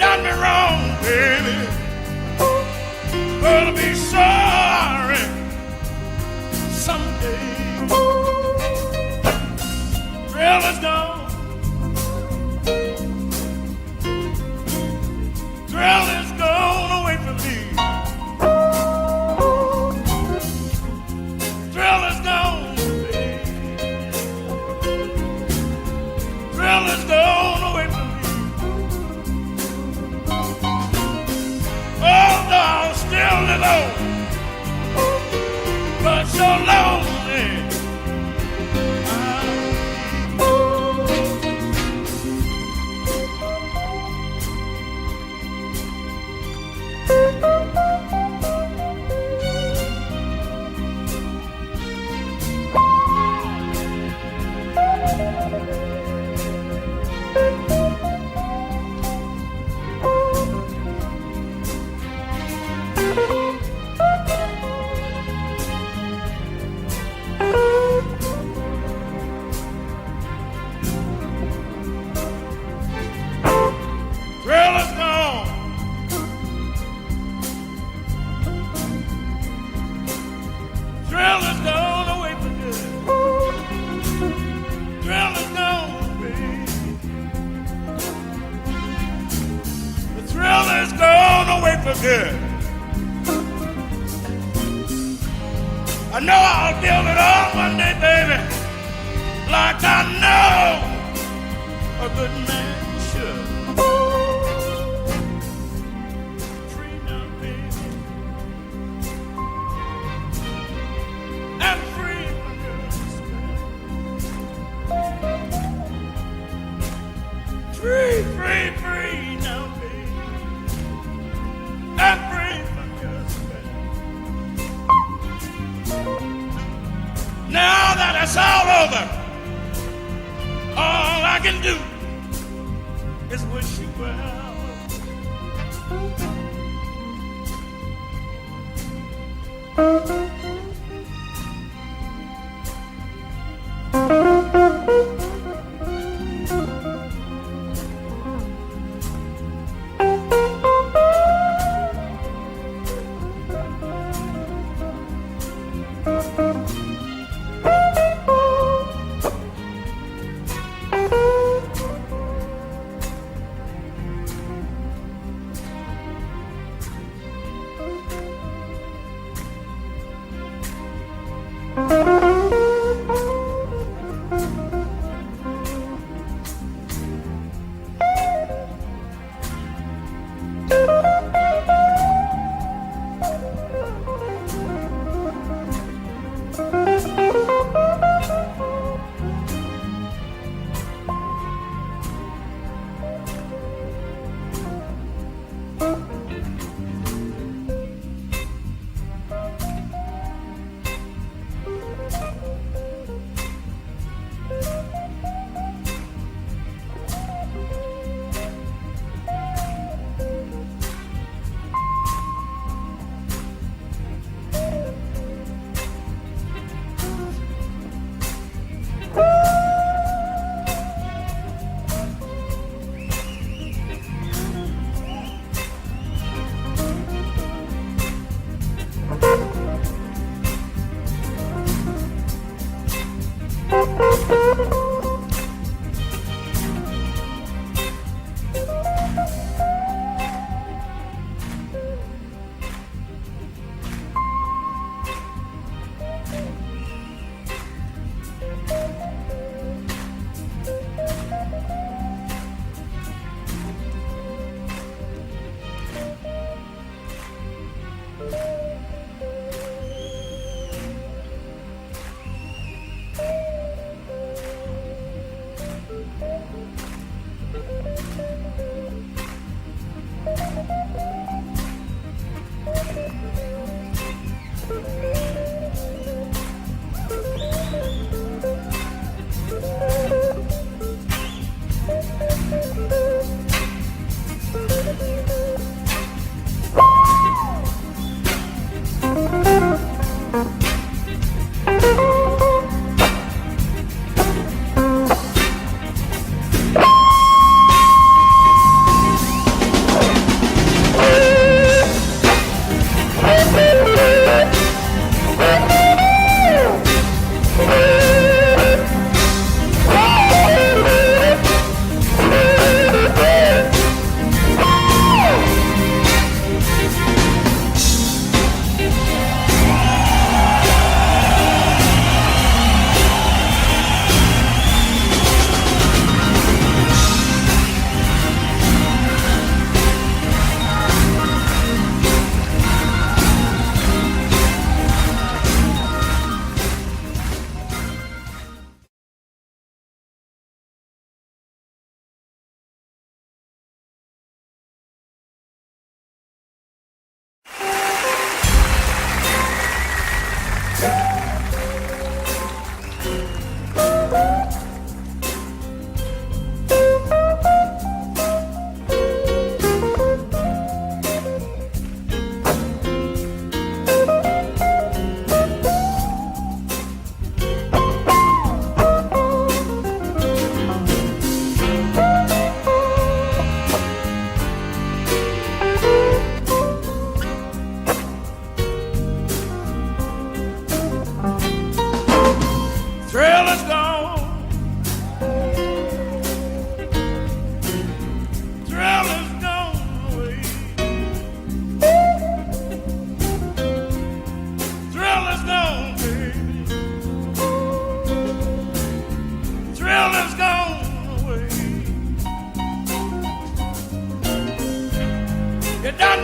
done me wrong, baby. Gonna be sorry someday. Thrill is gone. Thrill is gone away from me. Thrill is gone, baby. Thrill is gone away from me. Oh, no, I'm still alone, but so lonely. Thrill is gone. Thrill is gone away for good. Thrill is gone, baby. The thrill is gone away for good. I know I'll build it all one day, baby, like I know a good man should. Free now, baby. I'm free from your spell. Free, free, free now, baby. I'm free from your spell. Now that it's all over, all I can do is wish you well.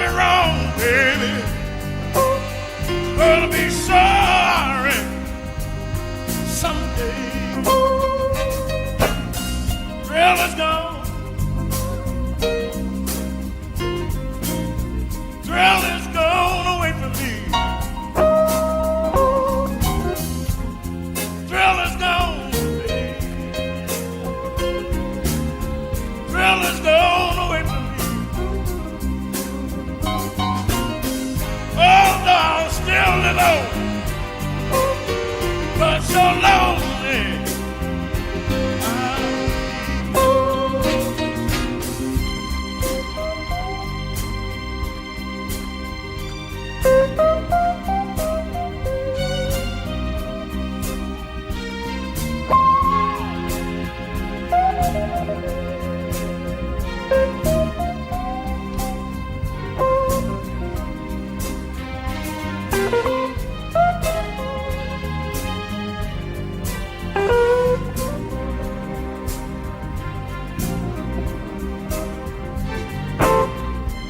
me wrong, baby. Gonna be sorry someday. Thrill is gone. Thrill is gone away from me. Thrill is gone, baby. Thrill is gone away from me. Oh, no, I'm still alone, but so lonely.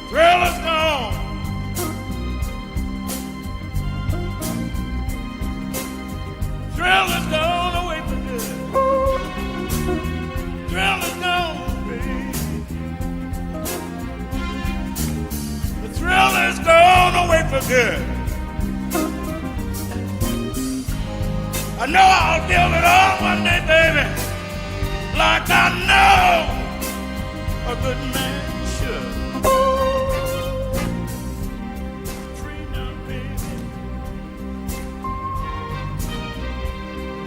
Thrill is gone. Thrill is gone away for good. Thrill is gone, baby. The thrill is gone away for good. I know I'll feel it all one day, baby, like I know a good man should. Free now, baby.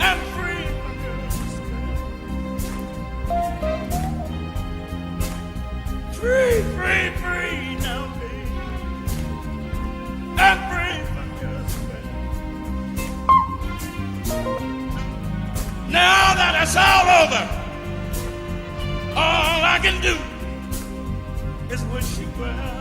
I'm free from your spell. Free, free, free now, baby. I'm free from your spell. Now that it's all over, all I can do is wish you well.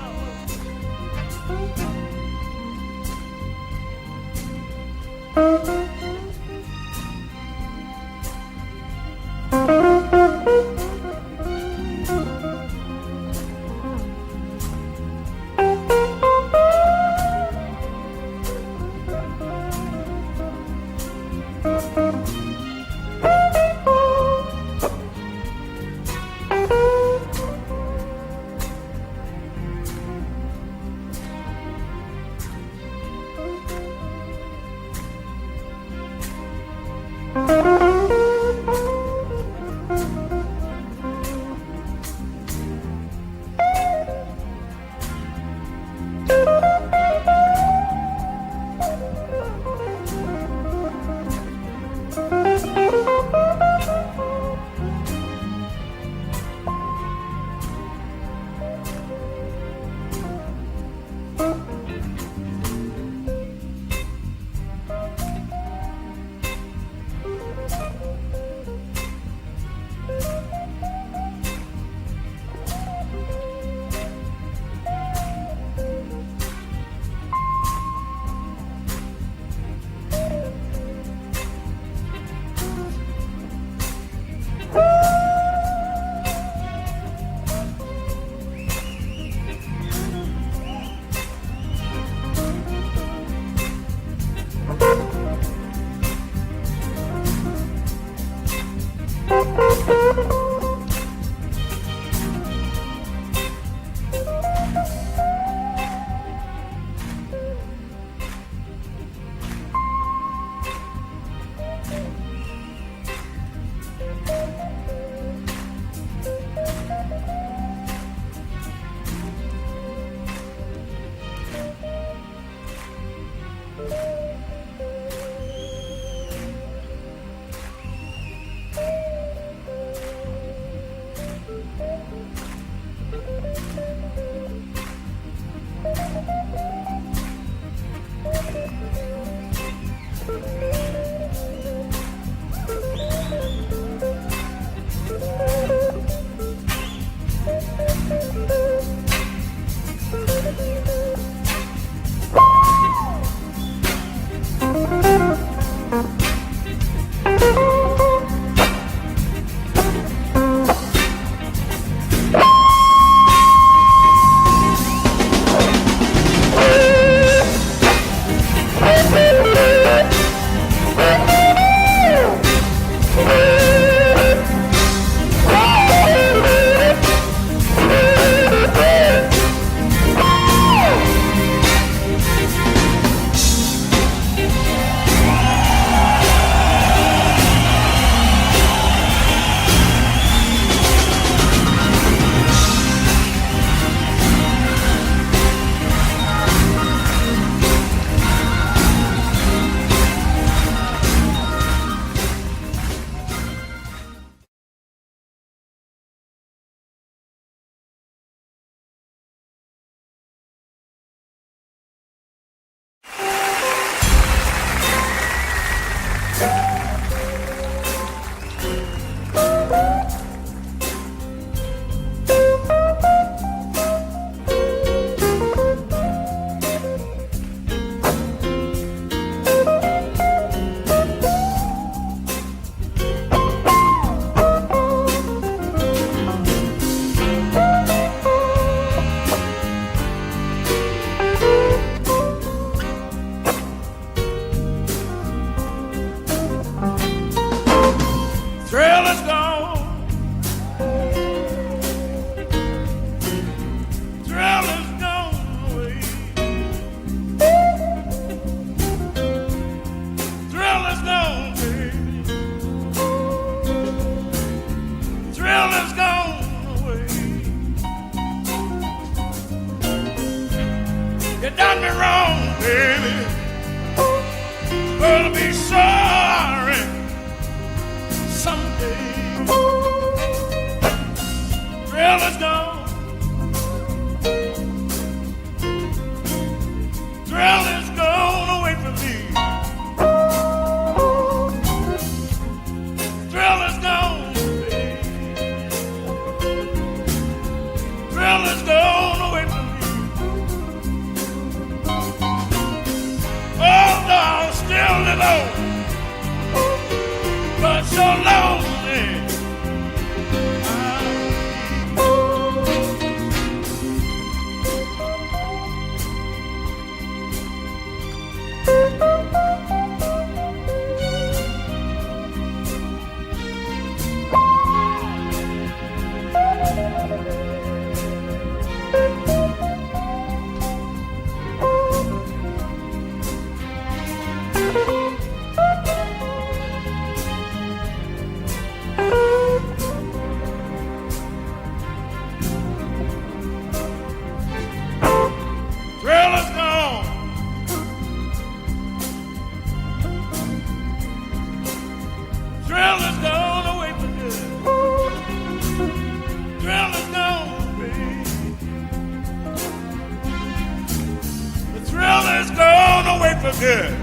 good.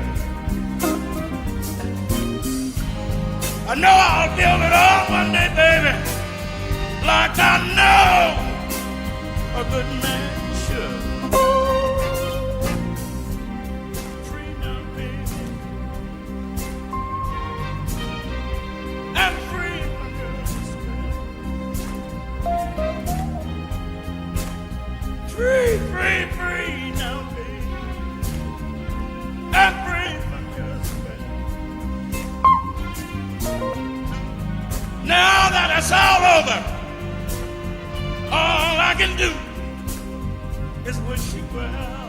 I know I'll build it all one day, baby, like I know a good man should. Free now, baby. I'm free, my girl. Free, free, free now, baby. I'm free, my girl. Now that it's all over, all I can do is wish you well.